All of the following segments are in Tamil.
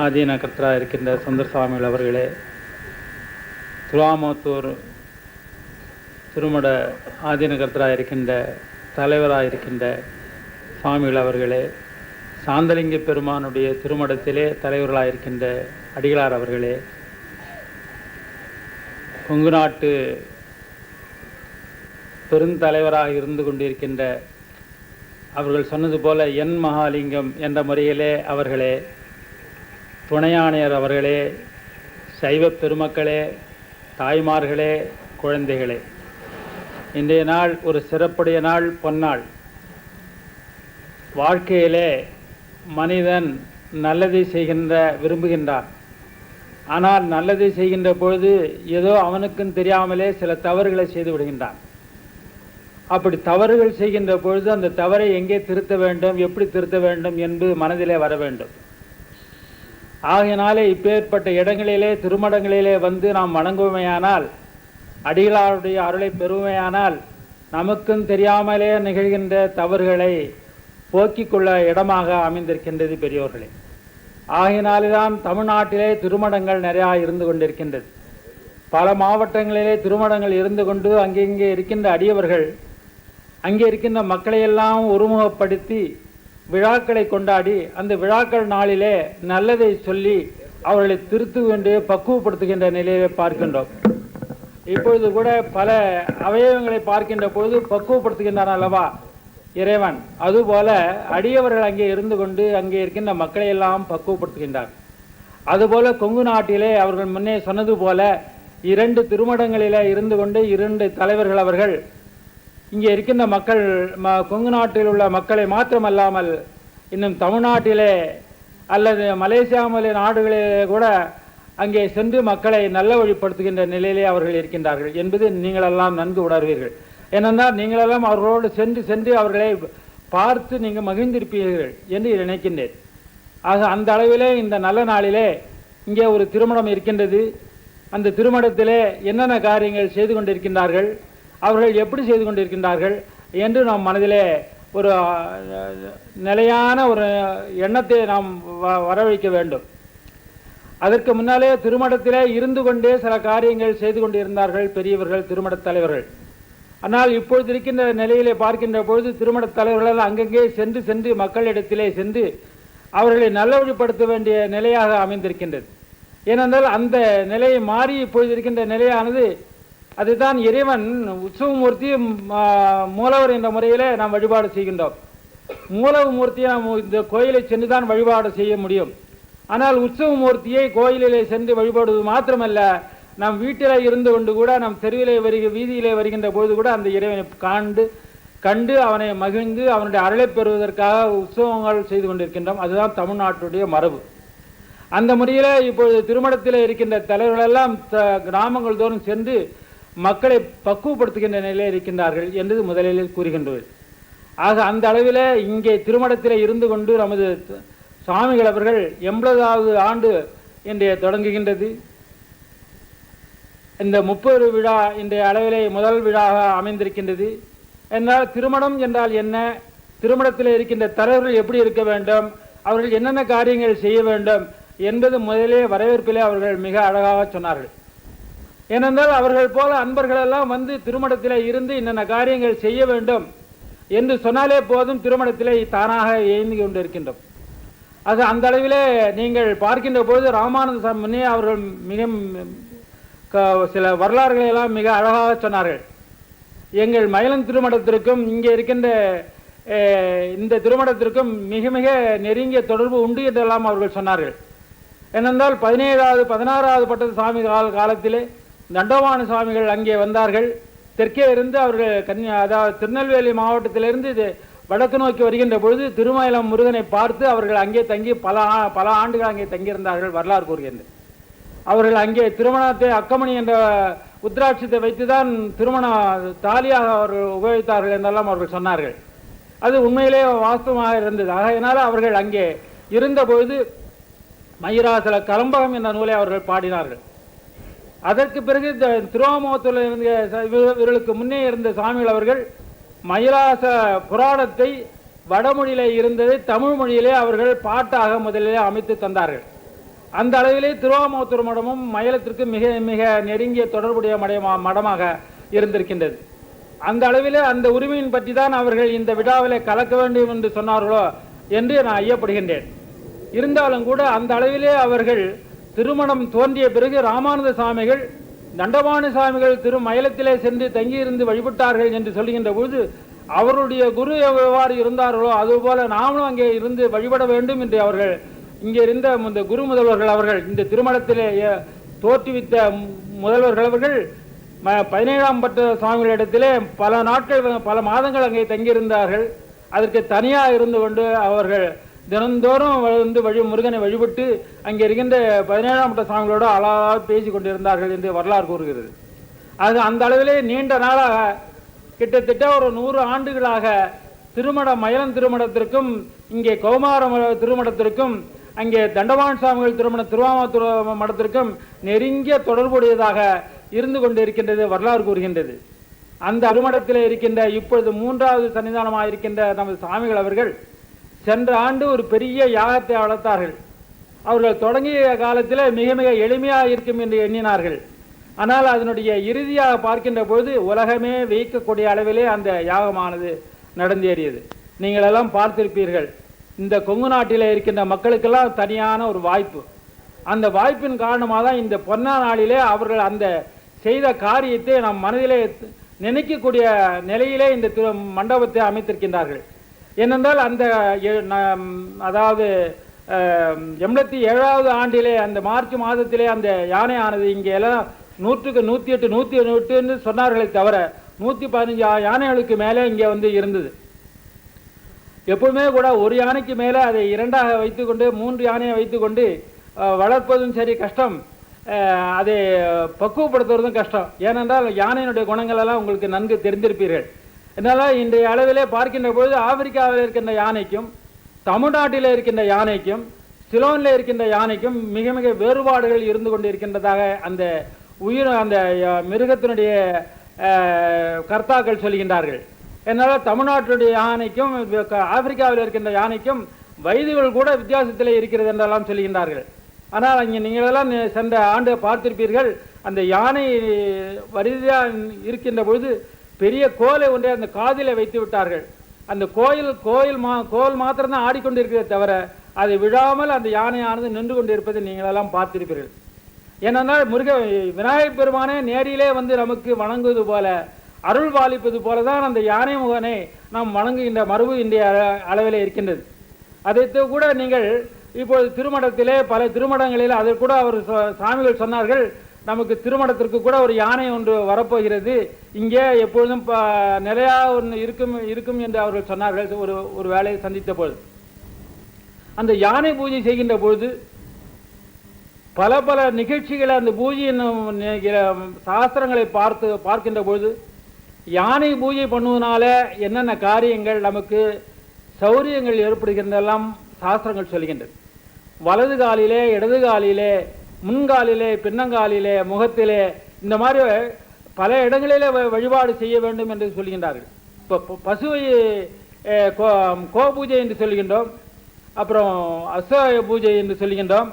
ஆதீன கர்த்தராக இருக்கின்ற சுந்தர சுவாமிகள் அவர்களே, துலாமத்தூர் திருமட ஆதீன கர்த்தராக இருக்கின்ற தலைவராக இருக்கின்ற சுவாமிகள் அவர்களே, சாந்தலிங்க பெருமானுடைய திருமடத்திலே தலைவர்களாக இருக்கின்ற அடிகளார் அவர்களே, கொங்கு நாட்டு பெருந்தலைவராக இருந்து கொண்டிருக்கின்ற அவர்கள் சொன்னது போல என் மகாலிங்கம் என்ற முறையிலே அவர்களே, துணையாணையர் அவர்களே, சைவ பெருமக்களே, தாய்மார்களே, குழந்தைகளே, இன்றைய நாள் ஒரு சிறப்புடைய நாள், பொன்னாள். வாழ்க்கையிலே மனிதன் நல்லதை விரும்புகின்றான். ஆனால் நல்லதை செய்கின்ற பொழுது ஏதோ அவனுக்கும் தெரியாமலே சில தவறுகளை செய்து விடுகின்றான். அப்படி தவறுகள் செய்கின்ற பொழுது அந்த தவறை எங்கே திருத்த வேண்டும், எப்படி திருத்த வேண்டும் என்று மனதிலே வர வேண்டும். ஆகையினாலே இப்பேற்பட்ட இடங்களிலே, திருமடங்களிலே வந்து நாம் வணங்குவோமையானால், அடிகளாருடைய அருளை பெறுவோமையானால், நமக்கும் தெரியாமலே நிகழ்கின்ற தவறுகளை போக்கிக் கொள்ள இடமாக அமைந்திருக்கின்றது பெரியோர்களே. ஆகையினாலே தான் தமிழ்நாட்டிலே திருமடங்கள் நிறையா இருந்து கொண்டிருக்கின்றது. பல மாவட்டங்களிலே திருமடங்கள் இருந்து கொண்டு அங்கங்கே இருக்கின்ற அடியவர்கள் அங்கே இருக்கின்ற மக்களையெல்லாம் ஒருமுகப்படுத்தி விழாக்களை கொண்டாடி அந்த விழாக்கள் நாளிலே நல்லதை சொல்லி அவர்களை திருத்த வேண்டிய பக்குவப்படுத்துகின்ற நிலையை பார்க்கின்றோம். இப்பொழுது கூட பல அவயவங்களை பார்க்கின்ற பொழுது பக்குவப்படுத்துகின்றான் அல்லவா இறைவன், அதுபோல அடியவர்கள் அங்கே இருந்து கொண்டு அங்கே இருக்கின்ற மக்களையெல்லாம் பக்குவப்படுத்துகின்றார். அதுபோல கொங்கு நாட்டிலே அவர்கள் முன்னே சொன்னது போல 2 திருமடங்களிலே இருந்து கொண்டு 2 தலைவர்கள் அவர்கள் இங்கே இருக்கின்ற மக்கள், கொங்கு நாட்டில் உள்ள மக்களை மாத்திரமல்லாமல் இன்னும் தமிழ்நாட்டிலே அல்லது மலேசியா முதலிய நாடுகளிலே கூட அங்கே சென்று மக்களை நல்ல வழிப்படுத்துகின்ற நிலையிலே அவர்கள் இருக்கின்றார்கள் என்பது நீங்களெல்லாம் நன்கு உணர்வீர்கள். ஏனென்றால் நீங்களெல்லாம் அவர்களோடு சென்று அவர்களை பார்த்து நீங்கள் மகிழ்ந்திருப்பீர்கள் என்று நினைக்கின்றேன். ஆக அந்த அளவிலே இந்த நல்ல நாளிலே இங்கே ஒரு திருமணம் இருக்கின்றது. அந்த திருமணத்திலே என்னென்ன காரியங்கள் செய்து கொண்டிருக்கின்றார்கள், அவர்கள் எப்படி செய்து கொண்டிருக்கின்றார்கள் என்று நாம் மனதிலே ஒரு நிலையான ஒரு எண்ணத்தை நாம் வரவழைக்க வேண்டும். அதற்கு முன்னாலே திருமணத்திலே இருந்து கொண்டே சில காரியங்கள் செய்து கொண்டிருந்தார்கள் பெரியவர்கள், திருமணத் தலைவர்கள். ஆனால் இப்பொழுது இருக்கின்ற நிலையிலே பார்க்கின்ற பொழுது திருமணத் தலைவர்கள் அங்கங்கே சென்று மக்களிடத்திலே சென்று அவர்களை நல்லவழிப்படுத்த வேண்டிய நிலையாக அமைந்திருக்கின்றது. ஏனென்றால் அந்த நிலையை மாறி இப்பொழுது இருக்கின்ற நிலையானது, அதுதான் இறைவன் உற்சவமூர்த்தி மூலவர் என்ற முறையிலே நாம் வழிபாடு செய்கின்றோம். மூலவமூர்த்தியை நாம் இந்த கோயிலை சென்று தான் வழிபாடு செய்ய முடியும். ஆனால் உற்சவமூர்த்தியை கோயிலிலே சென்று வழிபாடுவது மாத்திரமல்ல, நம் வீட்டில் இருந்து கொண்டு கூட நம் தெருவிலே வீதியிலே வருகின்ற பொழுது கூட அந்த இறைவனை கண்டு அவனை மகிழ்ந்து அவனுடைய அருளை பெறுவதற்காக உற்சவங்கள் செய்து கொண்டிருக்கின்றோம். அதுதான் தமிழ்நாட்டுடைய மரபு. அந்த முறையில் இப்பொழுது திருமணத்தில் இருக்கின்ற தலைவர்களெல்லாம் கிராமங்கள் தோறும் சென்று மக்களை பக்குவப்படுத்துகின்ற நிலையில் இருக்கின்றார்கள் என்று முதலில் கூறுகின்றது. ஆக அந்த அளவில் இங்கே திருமணத்தில் இருந்து கொண்டு நமது சுவாமிகள் அவர்கள் 80வது ஆண்டு இன்றைய தொடங்குகின்றது. இந்த 30 விழா இன்றைய அளவிலே முதல் விழாவாக அமைந்திருக்கின்றது. என்றால் திருமணம் என்றால் என்ன, திருமணத்தில் இருக்கின்ற தலைவர்கள் எப்படி இருக்க வேண்டும், அவர்கள் என்னென்ன காரியங்கள் செய்ய வேண்டும் என்பது முதலே வரவேற்பிலே அவர்கள் மிக அழகாக சொன்னார்கள். ஏனென்றால் அவர்கள் போல அன்பர்கள் எல்லாம் வந்து திருமணத்திலே இருந்து என்னென்ன காரியங்கள் செய்ய வேண்டும் என்று சொன்னாலே போதும், திருமணத்திலே தானாக இயங்கி கொண்டிருக்கின்றோம். அது அந்த அளவிலே நீங்கள் பார்க்கின்ற பொழுது ராமானந்த முன்னே அவர்கள் மிக சில வரலாறுகளை எல்லாம் மிக அழகாக சொன்னார்கள். எங்கள் மயிலம் திருமணத்திற்கும் இங்கே இருக்கின்ற இந்த திருமணத்திற்கும் மிக மிக நெருங்கிய தொடர்பு உண்டு என்றெல்லாம் அவர்கள் சொன்னார்கள். ஏனென்றால் 17வது 16வது பட்டத்து சுவாமி காலத்திலே தண்டவாண சுவாமிகள் அங்கே வந்தார்கள். தெற்கே இருந்து அவர்கள் அதாவது திருநெல்வேலி மாவட்டத்திலிருந்து வடக்கு நோக்கி வருகின்ற பொழுது திருமயிலம் முருகனை பார்த்து அவர்கள் அங்கே தங்கி பல ஆண்டுகள் அங்கே தங்கியிருந்தார்கள் வரலாறு கூறுகின்றது. அவர்கள் அங்கே திருமணத்தை அக்கமணி என்ற உத்ராட்சத்தை வைத்துதான் திருமண தாலியாக அவர்கள் உபயோகித்தார்கள் என்றெல்லாம் அவர்கள் சொன்னார்கள். அது உண்மையிலே வாஸ்தவமாக இருந்தது. ஆகையினால அவர்கள் அங்கே இருந்த பொழுது மயிராசல கலம்பகம் என்ற நூலை அவர்கள் பாடினார்கள். அதற்கு பிறகு திருவாமூர்த்தியில் இருந்த இவர்களுக்கு முன்னே இருந்த சாமிகள் அவர்கள் மயிலாச புராணத்தை வடமொழியிலே இருந்ததை தமிழ் மொழியிலே அவர்கள் பாட்டாக முதலிலே அமைத்து தந்தார்கள். அந்த அளவிலே திருவாமூர்த்தூர் மடமும் மயிலத்திற்கு மிக மிக நெருங்கிய தொடர்புடைய மடமாக இருந்திருக்கின்றது. அந்த அளவிலே அந்த உரிமையின் பற்றி தான் அவர்கள் இந்த விழாவிலே கலக்க வேண்டும் என்று சொன்னார்களோ என்று நான் ஐயப்படுகின்றேன். இருந்தாலும் கூட அந்த அளவிலே அவர்கள் திருமணம் தோன்றிய பிறகு ராமானுஜ சாமிகள் தண்டபாணி சாமிகள் மயிலத்திலே சென்று தங்கியிருந்து வழிபட்டார்கள் என்று சொல்லுகின்ற பொழுது அவருடைய குரு எவ்வாறு இருந்தார்களோ அதுபோல நாமளும் அங்கே இருந்து வழிபட வேண்டும் என்று அவர்கள் இங்கே இருந்த இந்த குரு முதல்வர்கள் அவர்கள் இந்த திருமணத்திலே தோற்றுவித்த முதல்வர்கள் அவர்கள் 17ஆம் பட்ட சுவாமிகளிடத்திலே பல நாட்கள் பல மாதங்கள் அங்கே தங்கியிருந்தார்கள். அதற்கு தனியாக இருந்து கொண்டு அவர்கள் தினந்தோறும் வந்து முருகனை வழிபட்டு அங்கே இருக்கின்ற 17ஆம் பட்ட சுவாமிகளோடு அழகாக பேசி கொண்டிருந்தார்கள் என்று வரலாறு கூறுகிறது. அது அந்த அளவிலே நீண்ட நாளாக கிட்டத்தட்ட ஒரு 100 ஆண்டுகளாக மயிலம் திருமணத்திற்கும் இங்கே கௌமார திருமணத்திற்கும் அங்கே தண்டபாணி சுவாமிகள் திருவாமூர் மடத்திற்கும் நெருங்கிய தொடர்புடையதாக இருந்து கொண்டிருக்கின்றது வரலாறு கூறுகின்றது. அந்த திருமணத்தில் இருக்கின்ற இப்பொழுது 3வது சன்னிதானமாக இருக்கின்ற நமது சாமிகள் அவர்கள் சென்ற ஆண்டு ஒரு பெரிய யாகத்தை வளர்த்தார்கள். அவர்கள் தொடங்கிய காலத்தில் மிக மிக எளிமையாக இருக்கும் என்று எண்ணினார்கள். ஆனால் அதனுடைய இறுதியாக பார்க்கின்ற பொழுது உலகமே வியக்கக்கூடிய அளவிலே அந்த யாகமானது நடந்தேறியது. நீங்கள் எல்லாம் பார்த்திருப்பீர்கள். இந்த கொங்கு நாட்டில் இருக்கின்ற மக்களுக்கெல்லாம் தனியான ஒரு வாய்ப்பு. அந்த வாய்ப்பின் காரணமாக தான் இந்த பொன்னா நாளிலே அவர்கள் அந்த செய்த காரியத்தை நம் மனதிலே நினைக்கக்கூடிய நிலையிலே இந்த மண்டபத்தை அமைத்திருக்கின்றார்கள். ஏனென்றால் அந்த அதாவது 87வது ஆண்டிலே அந்த மார்ச் மாதத்திலே அந்த யானை ஆனது இங்கே எல்லாம் 100க்கு 108 108 சொன்னார்களே தவிர 115 யானைகளுக்கு மேலே இங்கே வந்து இருந்தது. எப்பவுமே கூட ஒரு யானைக்கு மேலே அதை 2ஆக வைத்துக்கொண்டு 3 யானையை வைத்துக்கொண்டு வளர்ப்பதும் சரி கஷ்டம், அதை பக்குவப்படுத்துவதும் கஷ்டம். ஏனென்றால் யானையினுடைய குணங்கள் எல்லாம் உங்களுக்கு நன்கு தெரிந்திருப்பீர்கள். இதனால் இன்றைய அளவிலே பார்க்கின்ற பொழுது ஆப்பிரிக்காவில் இருக்கின்ற யானைக்கும் தமிழ்நாட்டில் இருக்கின்ற யானைக்கும் சிலோனில் இருக்கின்ற யானைக்கும் மிக மிக வேறுபாடுகள் இருந்து கொண்டு இருக்கின்றதாக அந்த அந்த மிருகத்தினுடைய கர்த்தாக்கள் சொல்கின்றார்கள். என்னால் தமிழ்நாட்டுடைய யானைக்கும் ஆப்பிரிக்காவில் இருக்கின்ற யானைக்கும் வயதுகள் கூட வித்தியாசத்தில் இருக்கிறது என்றெல்லாம் சொல்கின்றார்கள். ஆனால் அங்கே நீங்களெல்லாம் சென்ற ஆண்டு பார்த்திருப்பீர்கள். அந்த யானை வரிசையாக இருக்கின்ற பொழுது பெரிய கோலை ஒன்றை அந்த காதிலே வைத்து விட்டார்கள். அந்த கோல் மாத்திரம்தான் ஆடிக்கொண்டிருக்கிறதே தவிர அதை விழாமல் அந்த யானையானது நின்று கொண்டிருப்பதை நீங்களெல்லாம் பார்த்திருப்பீர்கள். ஏனென்றால் விநாயகப் பெருமானே நேரிலே வந்து நமக்கு வணங்குவது போல அருள் பாலிப்பது போலதான் அந்த யானை முகனை நாம் வணங்குகின்ற மரபு இன்றைய அளவிலே இருக்கின்றது. அதைத்து கூட நீங்கள் இப்போது திருமணத்திலே பல திருமணங்களில் அதை கூட அவர் சாமிகள் சொன்னார்கள், நமக்கு திருமணத்திற்கு கூட ஒரு யானை ஒன்று வரப்போகிறது, இங்கே எப்பொழுதும் நிலையாக ஒன்று இருக்கும் என்று அவர்கள் சொன்னார்கள். ஒரு வேலையை சந்தித்த பொழுது அந்த யானை பூஜை செய்கின்ற பொழுது பல பல நிகழ்ச்சிகளை அந்த பூஜையின் சாஸ்திரங்களை பார்க்கின்ற பொழுது யானை பூஜை பண்ணுவதனால என்னென்ன காரியங்கள் நமக்கு சௌரியங்கள் ஏற்படுகின்றதெல்லாம் சாஸ்திரங்கள் சொல்கின்றது. வலது காலிலே இடது காலிலே முன்காலிலே பின்னங்காலிலே முகத்திலே இந்த மாதிரி பல இடங்களிலே வழிபாடு செய்ய வேண்டும் என்று சொல்கின்றார்கள். இப்போ பசுவை கோ பூஜை என்று சொல்கின்றோம், அப்புறம் அஸ்வ பூஜை என்று சொல்கின்றோம்.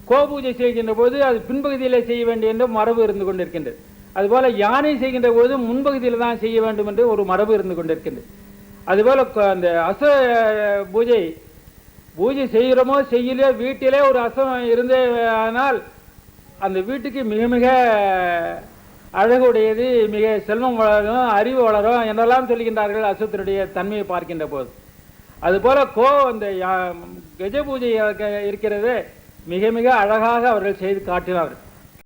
கோ பூஜை செய்கின்ற போது அது பின்பகுதியிலே செய்ய வேண்டிய என்று மரபு இருந்து கொண்டிருக்கின்றது. அதுபோல யானை செய்கின்ற போது முன்பகுதியில் தான் செய்ய வேண்டும் என்று ஒரு மரபு இருந்து கொண்டிருக்கின்றது. அதுபோல அந்த அஸ்வ பூஜை செய்கிறோமோ செய்யலையோ வீட்டிலே ஒரு அசம் இருந்தே ஆனால் அந்த வீட்டுக்கு மிக மிக அழகுடையது, மிக செல்வம் வளரும், அறிவு வளரும் என்றெல்லாம் சொல்கின்றார்கள் அசுவத்தினுடைய தன்மையை பார்க்கின்ற போது. அதுபோல அந்த கஜ பூஜை இருக்கிறது மிக மிக அழகாக அவர்கள் செய்து காட்டினார்கள்.